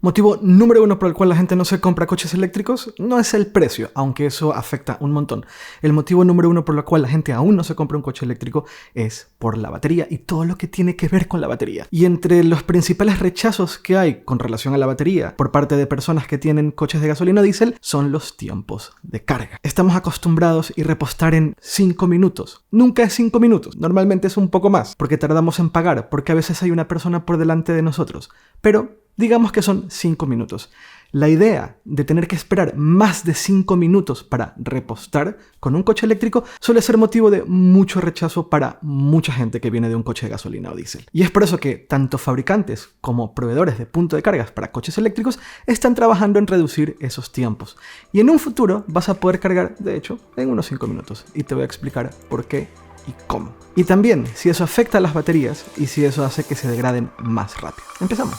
Motivo número 1 por el cual la gente no se compra coches eléctricos no es el precio, aunque eso afecta un montón. El motivo número 1 por el cual la gente aún no se compra un coche eléctrico es por la batería y todo lo que tiene que ver con la batería. Y entre los principales rechazos que hay con relación a la batería por parte de personas que tienen coches de gasolina o diésel son los tiempos de carga. Estamos acostumbrados a repostar en 5 minutos. Nunca es 5 minutos, normalmente es un poco más, porque tardamos en pagar, porque a veces hay una persona por delante de nosotros. Pero digamos que son 5 minutos. La idea de tener que esperar más de 5 minutos para repostar con un coche eléctrico suele ser motivo de mucho rechazo para mucha gente que viene de un coche de gasolina o diésel. Y es por eso que tanto fabricantes como proveedores de punto de cargas para coches eléctricos están trabajando en reducir esos tiempos. Y en un futuro vas a poder cargar, de hecho, en unos 5 minutos. Y te voy a explicar por qué y cómo. Y también si eso afecta a las baterías y si eso hace que se degraden más rápido. Empezamos.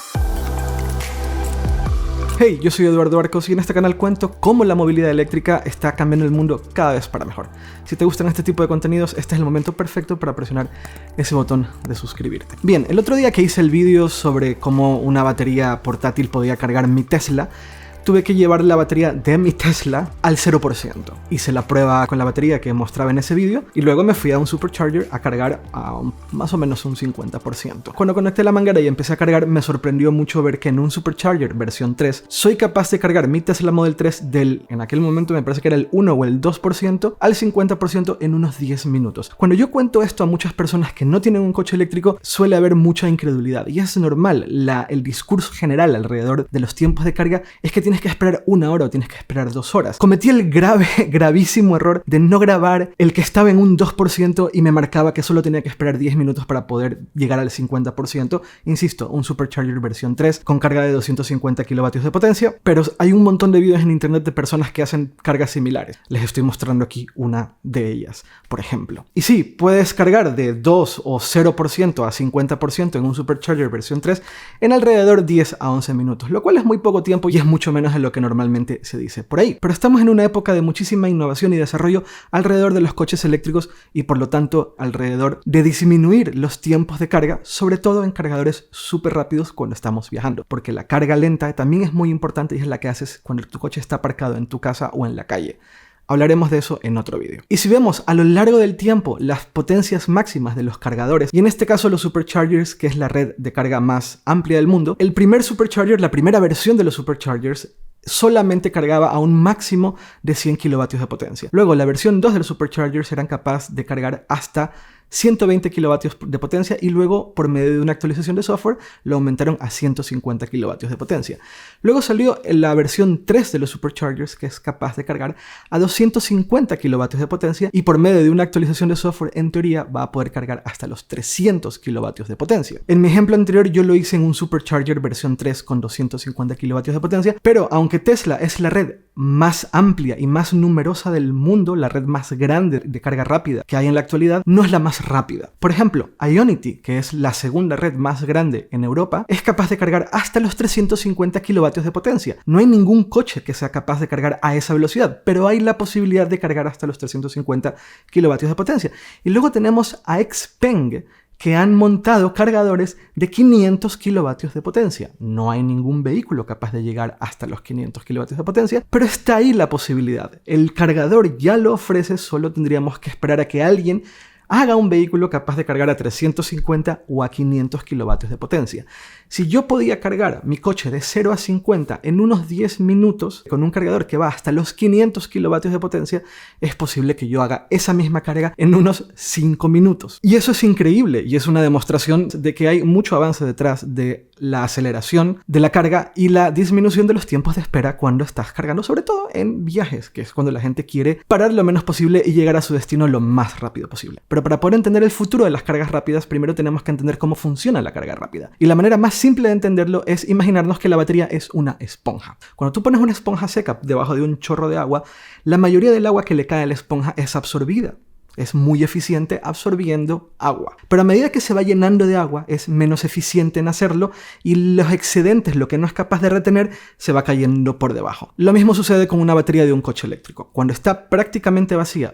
Hey, yo soy Eduardo Arcos y en este canal cuento cómo la movilidad eléctrica está cambiando el mundo cada vez para mejor. Si te gustan este tipo de contenidos, este es el momento perfecto para presionar ese botón de suscribirte. Bien, el otro día que hice el vídeo sobre cómo una batería portátil podía cargar mi Tesla, tuve que llevar la batería de mi Tesla al 0%. Hice la prueba con la batería que mostraba en ese vídeo y luego me fui a un supercharger a cargar a más o menos un 50%. Cuando conecté la manguera y empecé a cargar, me sorprendió mucho ver que en un supercharger versión 3 soy capaz de cargar mi Tesla Model 3 en aquel momento me parece que era el 1 o el 2% al 50% en unos 10 minutos. Cuando yo cuento esto a muchas personas que no tienen un coche eléctrico, suele haber mucha incredulidad y es normal. El discurso general alrededor de los tiempos de carga es que tienes que esperar 1 hora o tienes que esperar 2 horas. Cometí el gravísimo error de no grabar el que estaba en un 2% y me marcaba que solo tenía que esperar 10 minutos para poder llegar al 50%. Insisto, un supercharger versión 3 con carga de 250 kilovatios de potencia, pero hay un montón de videos en internet de personas que hacen cargas similares. Les estoy mostrando aquí una de ellas, por ejemplo. Y sí, puedes cargar de 2 o 0% a 50% en un supercharger versión 3 en alrededor 10 a 11 minutos, lo cual es muy poco tiempo y es mucho menos de lo que normalmente se dice por ahí. Pero estamos en una época de muchísima innovación y desarrollo alrededor de los coches eléctricos y por lo tanto alrededor de disminuir los tiempos de carga, sobre todo en cargadores súper rápidos cuando estamos viajando, porque la carga lenta también es muy importante y es la que haces cuando tu coche está aparcado en tu casa o en la calle. Hablaremos de eso en otro vídeo. Y si vemos a lo largo del tiempo las potencias máximas de los cargadores, y en este caso los superchargers, que es la red de carga más amplia del mundo, el primer supercharger, la primera versión de los superchargers, solamente cargaba a un máximo de 100 kilovatios de potencia. Luego la versión 2 de los superchargers eran capaces de cargar hasta 120 kilovatios de potencia y luego por medio de una actualización de software lo aumentaron a 150 kilovatios de potencia. Luego salió la versión 3 de los superchargers que es capaz de cargar a 250 kilovatios de potencia y por medio de una actualización de software en teoría va a poder cargar hasta los 300 kilovatios de potencia. En mi ejemplo anterior yo lo hice en un supercharger versión 3 con 250 kilovatios de potencia, pero aunque Tesla es la red más amplia y más numerosa del mundo, la red más grande de carga rápida que hay en la actualidad, no es la más rápida. Por ejemplo, Ionity, que es la segunda red más grande en Europa, es capaz de cargar hasta los 350 kilovatios de potencia. No hay ningún coche que sea capaz de cargar a esa velocidad, pero hay la posibilidad de cargar hasta los 350 kilovatios de potencia. Y luego tenemos a Xpeng, que han montado cargadores de 500 kilovatios de potencia. No hay ningún vehículo capaz de llegar hasta los 500 kilovatios de potencia, pero está ahí la posibilidad. El cargador ya lo ofrece, solo tendríamos que esperar a que alguien haga un vehículo capaz de cargar a 350 o a 500 kilovatios de potencia. Si yo podía cargar mi coche de 0 a 50 en unos 10 minutos con un cargador que va hasta los 500 kilovatios de potencia, es posible que yo haga esa misma carga en unos 5 minutos. Y eso es increíble y es una demostración de que hay mucho avance detrás de la aceleración de la carga y la disminución de los tiempos de espera cuando estás cargando, sobre todo en viajes, que es cuando la gente quiere parar lo menos posible y llegar a su destino lo más rápido posible. Pero para poder entender el futuro de las cargas rápidas, primero tenemos que entender cómo funciona la carga rápida. Y la manera más simple de entenderlo es imaginarnos que la batería es una esponja. Cuando tú pones una esponja seca debajo de un chorro de agua, la mayoría del agua que le cae a la esponja es absorbida. Es muy eficiente absorbiendo agua. Pero a medida que se va llenando de agua, es menos eficiente en hacerlo y los excedentes, lo que no es capaz de retener, se va cayendo por debajo. Lo mismo sucede con una batería de un coche eléctrico. Cuando está prácticamente vacía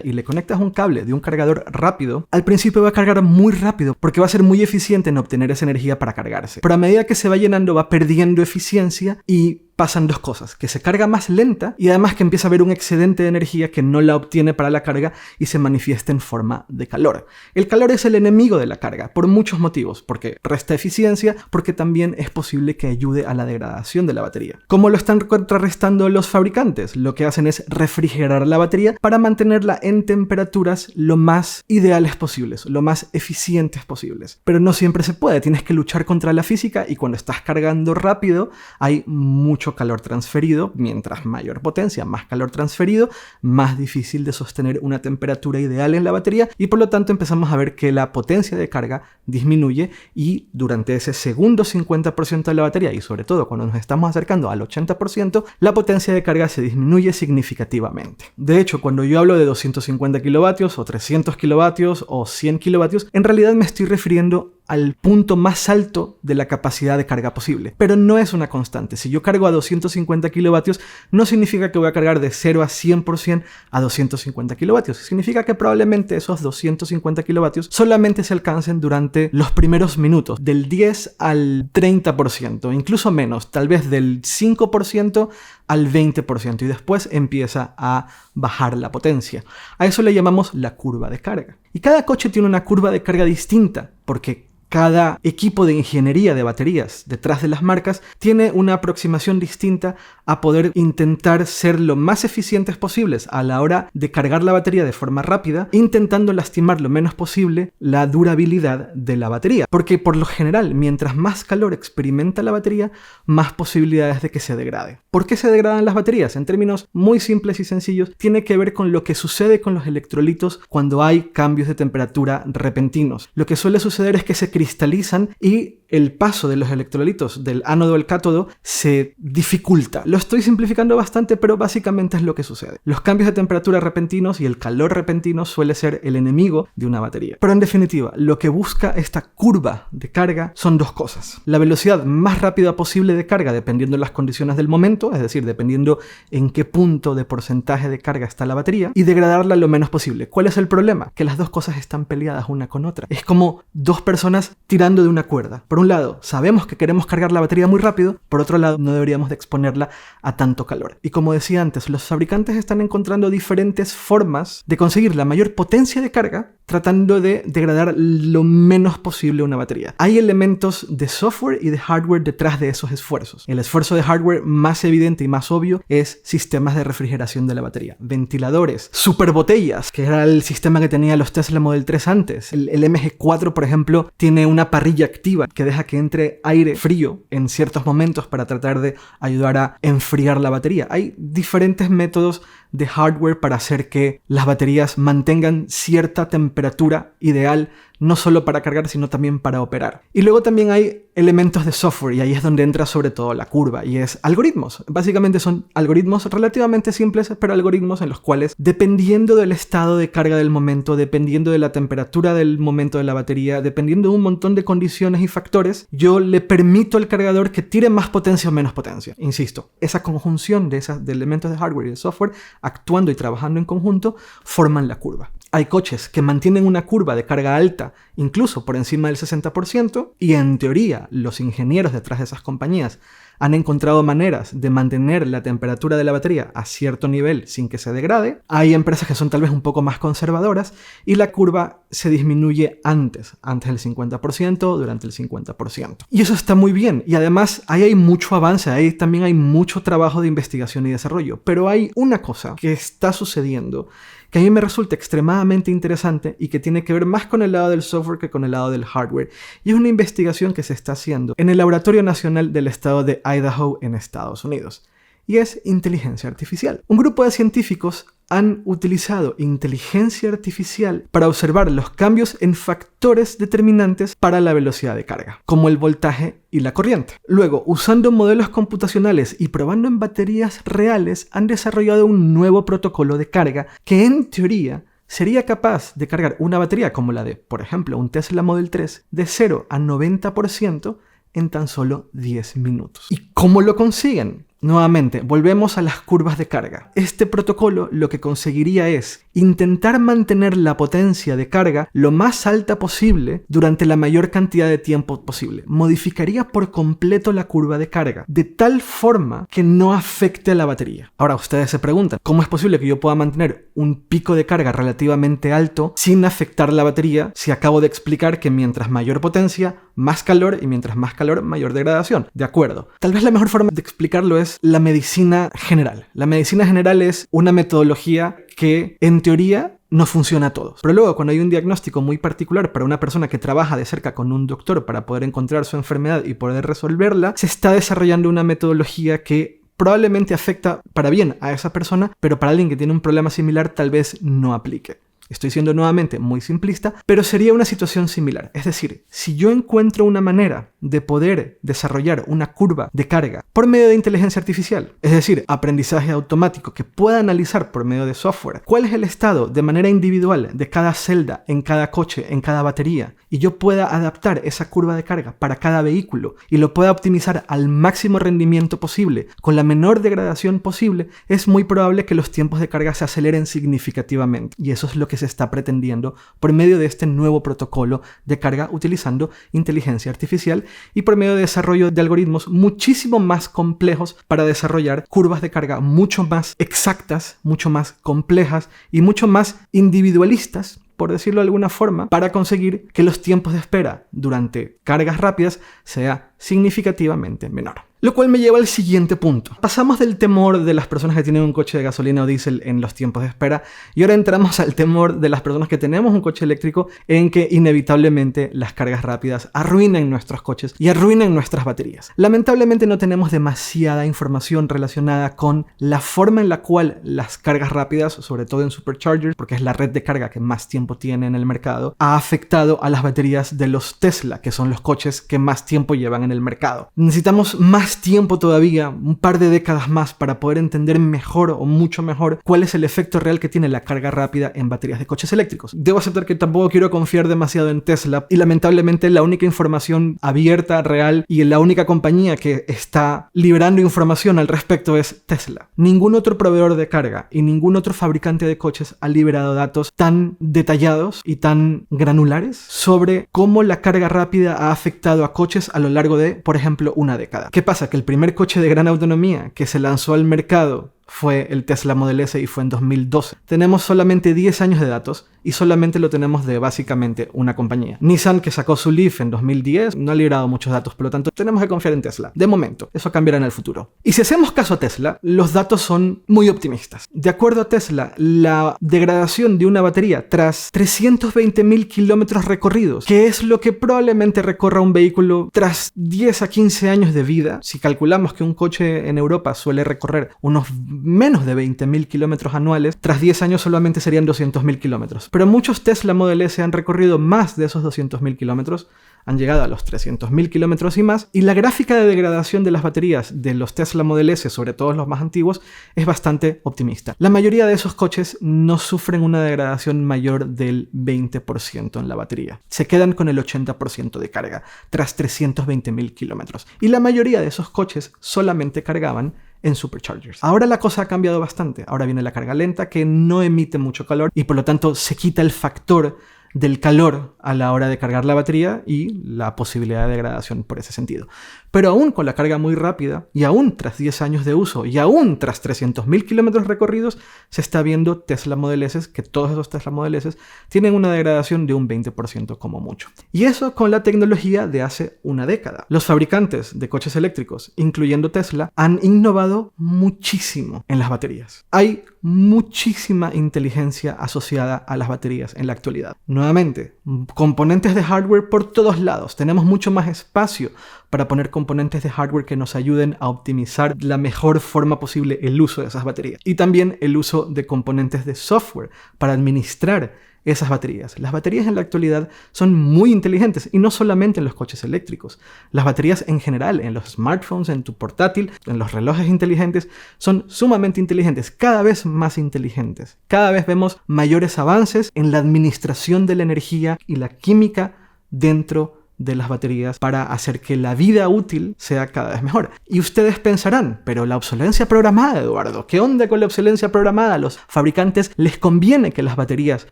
y le conectas un cable de un cargador rápido, al principio va a cargar muy rápido porque va a ser muy eficiente en obtener esa energía para cargarse. Pero a medida que se va llenando, va perdiendo eficiencia y pasan dos cosas, que se carga más lenta y además que empieza a haber un excedente de energía que no la obtiene para la carga y se manifiesta en forma de calor. El calor es el enemigo de la carga por muchos motivos, porque resta eficiencia, porque también es posible que ayude a la degradación de la batería. ¿Cómo lo están contrarrestando los fabricantes? Lo que hacen es refrigerar la batería para mantenerla en temperaturas lo más ideales posibles, lo más eficientes posibles. Pero no siempre se puede, tienes que luchar contra la física y cuando estás cargando rápido hay mucho calor transferido, mientras mayor potencia, más calor transferido, más difícil de sostener una temperatura ideal en la batería y por lo tanto empezamos a ver que la potencia de carga disminuye y durante ese segundo 50% de la batería y sobre todo cuando nos estamos acercando al 80%, la potencia de carga se disminuye significativamente. De hecho, cuando yo hablo de 250 kilovatios o 300 kilovatios o 100 kilovatios, en realidad me estoy refiriendo al punto más alto de la capacidad de carga posible. Pero no es una constante. Si yo cargo a 250 kilovatios, no significa que voy a cargar de 0 a 100% a 250 kilovatios. Significa que probablemente esos 250 kilovatios solamente se alcancen durante los primeros minutos, del 10 al 30%, incluso menos, tal vez del 5% al 20%, y después empieza a bajar la potencia. A eso le llamamos la curva de carga. Y cada coche tiene una curva de carga distinta, porque cada equipo de ingeniería de baterías detrás de las marcas tiene una aproximación distinta a poder intentar ser lo más eficientes posibles a la hora de cargar la batería de forma rápida, intentando lastimar lo menos posible la durabilidad de la batería. Porque por lo general, mientras más calor experimenta la batería, más posibilidades de que se degrade. ¿Por qué se degradan las baterías? En términos muy simples y sencillos, tiene que ver con lo que sucede con los electrolitos cuando hay cambios de temperatura repentinos. Lo que suele suceder es que se cristalizan y el paso de los electrolitos del ánodo al cátodo se dificulta. Lo estoy simplificando bastante, pero básicamente es lo que sucede. Los cambios de temperatura repentinos y el calor repentino suele ser el enemigo de una batería. Pero en definitiva, lo que busca esta curva de carga son dos cosas. La velocidad más rápida posible de carga dependiendo de las condiciones del momento, es decir, dependiendo en qué punto de porcentaje de carga está la batería, y degradarla lo menos posible. ¿Cuál es el problema? Que las dos cosas están peleadas una con otra. Es como dos personas tirando de una cuerda. Por un lado, sabemos que queremos cargar la batería muy rápido, por otro lado, no deberíamos de exponerla a tanto calor. Y como decía antes, los fabricantes están encontrando diferentes formas de conseguir la mayor potencia de carga tratando de degradar lo menos posible una batería. Hay elementos de software y de hardware detrás de esos esfuerzos. El esfuerzo de hardware más evidente y más obvio es sistemas de refrigeración de la batería. Ventiladores, superbotellas, que era el sistema que tenía los Tesla Model 3 antes. El MG4, por ejemplo, tiene una parrilla activa que deja que entre aire frío en ciertos momentos para tratar de ayudar a enfriar la batería. Hay diferentes métodos de hardware para hacer que las baterías mantengan cierta temperatura ideal, no solo para cargar, sino también para operar. Y luego también hay elementos de software, y ahí es donde entra sobre todo la curva, y es algoritmos. Básicamente son algoritmos relativamente simples, pero algoritmos en los cuales, dependiendo del estado de carga del momento, dependiendo de la temperatura del momento de la batería, dependiendo de un montón de condiciones y factores, yo le permito al cargador que tire más potencia o menos potencia. Insisto, esa conjunción de elementos de hardware y de software, actuando y trabajando en conjunto, forman la curva. Hay coches que mantienen una curva de carga alta, incluso por encima del 60%, y en teoría los ingenieros detrás de esas compañías han encontrado maneras de mantener la temperatura de la batería a cierto nivel sin que se degrade. Hay empresas que son tal vez un poco más conservadoras y la curva se disminuye antes del 50%, durante el 50%. Y eso está muy bien, y además ahí hay mucho avance, ahí también hay mucho trabajo de investigación y desarrollo. Pero hay una cosa que está sucediendo que a mí me resulta extremadamente interesante y que tiene que ver más con el lado del software que con el lado del hardware. Y es una investigación que se está haciendo en el Laboratorio Nacional del Estado de Idaho en Estados Unidos. Y es inteligencia artificial. Un grupo de científicos han utilizado inteligencia artificial para observar los cambios en factores determinantes para la velocidad de carga, como el voltaje y la corriente. Luego, usando modelos computacionales y probando en baterías reales, han desarrollado un nuevo protocolo de carga que en teoría sería capaz de cargar una batería como la de, por ejemplo, un Tesla Model 3 de 0 a 90% en tan solo 10 minutos. ¿Y cómo lo consiguen? Nuevamente, volvemos a las curvas de carga. Este protocolo lo que conseguiría es intentar mantener la potencia de carga lo más alta posible durante la mayor cantidad de tiempo posible. Modificaría por completo la curva de carga, de tal forma que no afecte a la batería. Ahora, ustedes se preguntan, ¿cómo es posible que yo pueda mantener un pico de carga relativamente alto sin afectar la batería si acabo de explicar que mientras mayor potencia, más calor, y mientras más calor, mayor degradación? De acuerdo. Tal vez la mejor forma de explicarlo es la medicina general. La medicina general es una metodología que, en teoría, no funciona a todos. Pero luego, cuando hay un diagnóstico muy particular para una persona que trabaja de cerca con un doctor para poder encontrar su enfermedad y poder resolverla, se está desarrollando una metodología que probablemente afecta para bien a esa persona, pero para alguien que tiene un problema similar tal vez no aplique. Estoy siendo nuevamente muy simplista, pero sería una situación similar. Es decir, si yo encuentro una manera de poder desarrollar una curva de carga por medio de inteligencia artificial, es decir, aprendizaje automático que pueda analizar por medio de software cuál es el estado de manera individual de cada celda, en cada coche, en cada batería, y yo pueda adaptar esa curva de carga para cada vehículo y lo pueda optimizar al máximo rendimiento posible, con la menor degradación posible, es muy probable que los tiempos de carga se aceleren significativamente. Y eso es lo que se está pretendiendo por medio de este nuevo protocolo de carga utilizando inteligencia artificial y por medio de desarrollo de algoritmos muchísimo más complejos para desarrollar curvas de carga mucho más exactas, mucho más complejas y mucho más individualistas, por decirlo de alguna forma, para conseguir que los tiempos de espera durante cargas rápidas sea significativamente menor. Lo cual me lleva al siguiente punto. Pasamos del temor de las personas que tienen un coche de gasolina o diésel en los tiempos de espera y ahora entramos al temor de las personas que tenemos un coche eléctrico en que inevitablemente las cargas rápidas arruinan nuestros coches y arruinan nuestras baterías. Lamentablemente no tenemos demasiada información relacionada con la forma en la cual las cargas rápidas, sobre todo en superchargers, porque es la red de carga que más tiempo tiene en el mercado, ha afectado a las baterías de los Tesla, que son los coches que más tiempo llevan en el mercado. Necesitamos más tiempo todavía, un par de décadas más, para poder entender mejor o mucho mejor cuál es el efecto real que tiene la carga rápida en baterías de coches eléctricos. Debo aceptar que tampoco quiero confiar demasiado en Tesla y lamentablemente la única información abierta, real y la única compañía que está liberando información al respecto es Tesla. Ningún otro proveedor de carga y ningún otro fabricante de coches ha liberado datos tan detallados y tan granulares sobre cómo la carga rápida ha afectado a coches a lo largo de, por ejemplo, una década. ¿Qué pasa? Que el primer coche de gran autonomía que se lanzó al mercado fue el Tesla Model S y fue en 2012. Tenemos solamente 10 años de datos y solamente lo tenemos de básicamente una compañía. Nissan, que sacó su Leaf en 2010, no ha liberado muchos datos, por lo tanto tenemos que confiar en Tesla. De momento, eso cambiará en el futuro. Y si hacemos caso a Tesla, los datos son muy optimistas. De acuerdo a Tesla, la degradación de una batería tras 320.000 kilómetros recorridos, que es lo que probablemente recorra un vehículo tras 10 a 15 años de vida, si calculamos que un coche en Europa suele recorrer unos menos de 20.000 kilómetros anuales, tras 10 años solamente serían 200.000 kilómetros. Pero muchos Tesla Model S han recorrido más de esos 200.000 kilómetros, han llegado a los 300.000 kilómetros y más, y la gráfica de degradación de las baterías de los Tesla Model S, sobre todo los más antiguos, es bastante optimista. La mayoría de esos coches no sufren una degradación mayor del 20% en la batería. Se quedan con el 80% de carga, tras 320.000 kilómetros. Y la mayoría de esos coches solamente cargaban en superchargers. Ahora la cosa ha cambiado bastante. Ahora viene la carga lenta, que no emite mucho calor y por lo tanto se quita el factor del calor a la hora de cargar la batería y la posibilidad de degradación por ese sentido. Pero aún con la carga muy rápida, y aún tras 10 años de uso, y aún tras 300.000 kilómetros recorridos, se está viendo Tesla Model S, que todos esos Tesla Model S tienen una degradación de un 20% como mucho. Y eso con la tecnología de hace una década. Los fabricantes de coches eléctricos, incluyendo Tesla, han innovado muchísimo en las baterías. Hay muchísima inteligencia asociada a las baterías en la actualidad. Nuevamente, componentes de hardware por todos lados. Tenemos mucho más espacio para poner componentes de hardware que nos ayuden a optimizar la mejor forma posible el uso de esas baterías. Y también el uso de componentes de software para administrar esas baterías. Las baterías en la actualidad son muy inteligentes y no solamente en los coches eléctricos. Las baterías en general, en los smartphones, en tu portátil, en los relojes inteligentes, son sumamente inteligentes, cada vez más inteligentes. Cada vez vemos mayores avances en la administración de la energía y la química dentro de las baterías para hacer que la vida útil sea cada vez mejor. Y ustedes pensarán, pero la obsolescencia programada, Eduardo, ¿qué onda con la obsolescencia programada? A los fabricantes les conviene que las baterías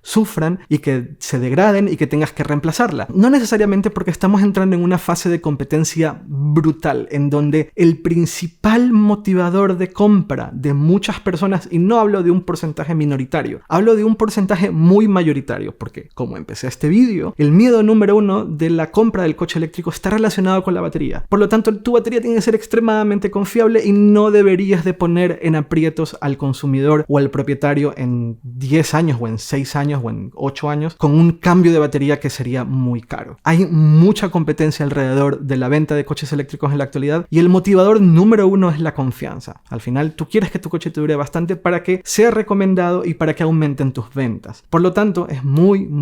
sufran y que se degraden y que tengas que reemplazarla. No necesariamente, porque estamos entrando en una fase de competencia brutal, en donde el principal motivador de compra de muchas personas, y no hablo de un porcentaje minoritario, hablo de un porcentaje muy mayoritario, porque como empecé este vídeo, el miedo número uno de la compra del coche eléctrico está relacionado con la batería. Por lo tanto, tu batería tiene que ser extremadamente confiable y no deberías de poner en aprietos al consumidor o al propietario en 10 años o en 6 años o en 8 años con un cambio de batería que sería muy caro. Hay mucha competencia alrededor de la venta de coches eléctricos en la actualidad y el motivador número uno es la confianza. Al final, tú quieres que tu coche te dure bastante para que sea recomendado y para que aumenten tus ventas. Por lo tanto, es muy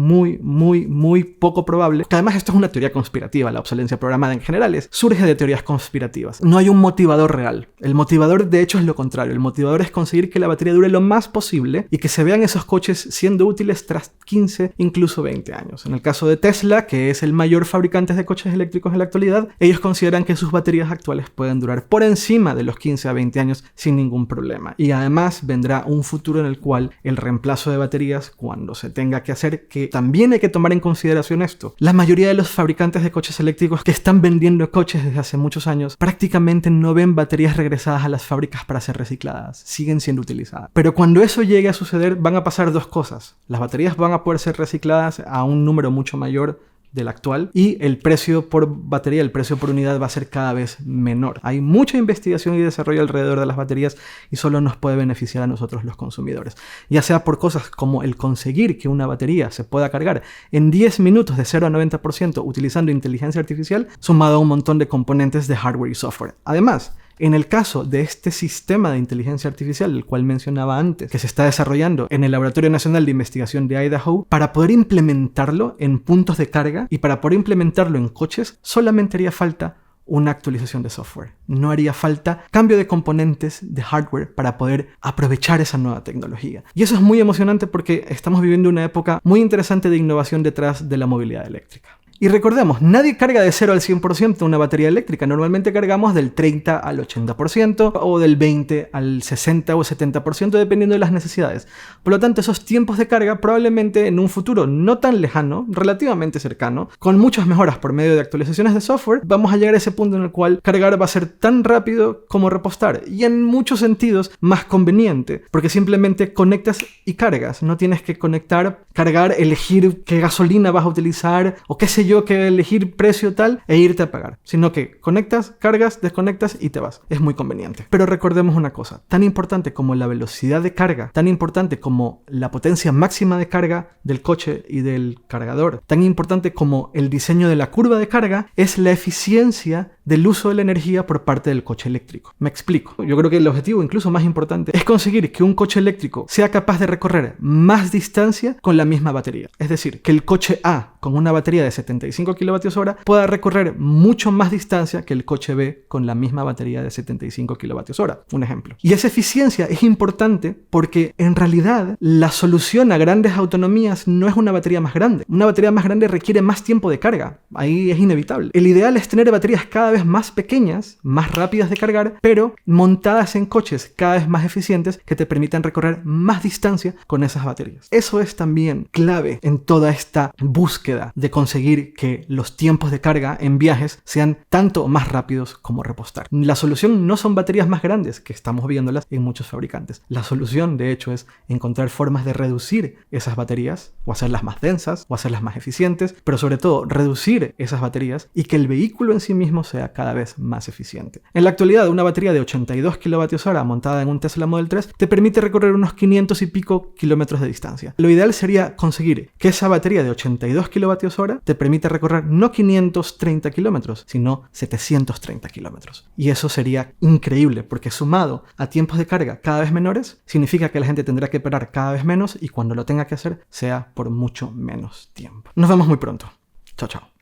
poco probable, que además esto es una teoría conspirativa, la obsolescencia programada en general surge de teorías conspirativas. No hay un motivador real. El motivador, de hecho, es lo contrario. El motivador es conseguir que la batería dure lo más posible y que se vean esos coches siendo útiles tras 15, incluso 20 años. En el caso de Tesla, que es el mayor fabricante de coches eléctricos en la actualidad, ellos consideran que sus baterías actuales pueden durar por encima de los 15 a 20 años sin ningún problema. Y además vendrá un futuro en el cual el reemplazo de baterías, cuando se tenga que hacer, que también hay que tomar en consideración esto. La mayoría de los fabricantes de coches eléctricos que están vendiendo coches desde hace muchos años prácticamente no ven baterías regresadas a las fábricas para ser recicladas, siguen siendo utilizadas. Pero cuando eso llegue a suceder, van a pasar dos cosas. Las baterías van a poder ser recicladas a un número mucho mayor del actual y el precio por batería, el precio por unidad va a ser cada vez menor. Hay mucha investigación y desarrollo alrededor de las baterías y solo nos puede beneficiar a nosotros los consumidores. Ya sea por cosas como el conseguir que una batería se pueda cargar en 10 minutos de 0 a 90% utilizando inteligencia artificial, sumado a un montón de componentes de hardware y software. Además, en el caso de este sistema de inteligencia artificial, el cual mencionaba antes, que se está desarrollando en el Laboratorio Nacional de Investigación de Idaho, para poder implementarlo en puntos de carga y para poder implementarlo en coches, solamente haría falta una actualización de software. No haría falta cambio de componentes de hardware para poder aprovechar esa nueva tecnología. Y eso es muy emocionante porque estamos viviendo una época muy interesante de innovación detrás de la movilidad eléctrica. Y recordemos, nadie carga de 0 al 100% una batería eléctrica. Normalmente cargamos del 30 al 80% o del 20 al 60 o 70% dependiendo de las necesidades. Por lo tanto, esos tiempos de carga probablemente en un futuro no tan lejano, relativamente cercano, con muchas mejoras por medio de actualizaciones de software, vamos a llegar a ese punto en el cual cargar va a ser tan rápido como repostar y en muchos sentidos más conveniente, porque simplemente conectas y cargas. No tienes que conectar, cargar, elegir qué gasolina vas a utilizar o qué sé yo, que elegir precio tal e irte a pagar, sino que conectas, cargas, desconectas y te vas. Es muy conveniente. Pero recordemos una cosa, tan importante como la velocidad de carga, tan importante como la potencia máxima de carga del coche y del cargador, tan importante como el diseño de la curva de carga, es la eficiencia del uso de la energía por parte del coche eléctrico. Me explico. Yo creo que el objetivo incluso más importante es conseguir que un coche eléctrico sea capaz de recorrer más distancia con la misma batería. Es decir, que el coche A con una batería de 75 kWh pueda recorrer mucho más distancia que el coche B con la misma batería de 75 kWh. Un ejemplo. Y esa eficiencia es importante porque en realidad la solución a grandes autonomías no es una batería más grande. Una batería más grande requiere más tiempo de carga. Ahí es inevitable. El ideal es tener baterías cada vez más pequeñas, más rápidas de cargar, pero montadas en coches cada vez más eficientes que te permitan recorrer más distancia con esas baterías. Eso es también clave en toda esta búsqueda de conseguir que los tiempos de carga en viajes sean tanto o más rápidos como repostar. La solución no son baterías más grandes, que estamos viéndolas en muchos fabricantes. La solución, de hecho, es encontrar formas de reducir esas baterías, o hacerlas más densas, o hacerlas más eficientes, pero sobre todo reducir esas baterías y que el vehículo en sí mismo sea cada vez más eficiente. En la actualidad, una batería de 82 kWh montada en un Tesla Model 3 te permite recorrer unos 500 y pico kilómetros de distancia. Lo ideal sería conseguir que esa batería de 82 kWh te permita permite recorrer no 530 kilómetros, sino 730 kilómetros. Y eso sería increíble, porque sumado a tiempos de carga cada vez menores, significa que la gente tendrá que esperar cada vez menos y cuando lo tenga que hacer sea por mucho menos tiempo. Nos vemos muy pronto. Chao, chao.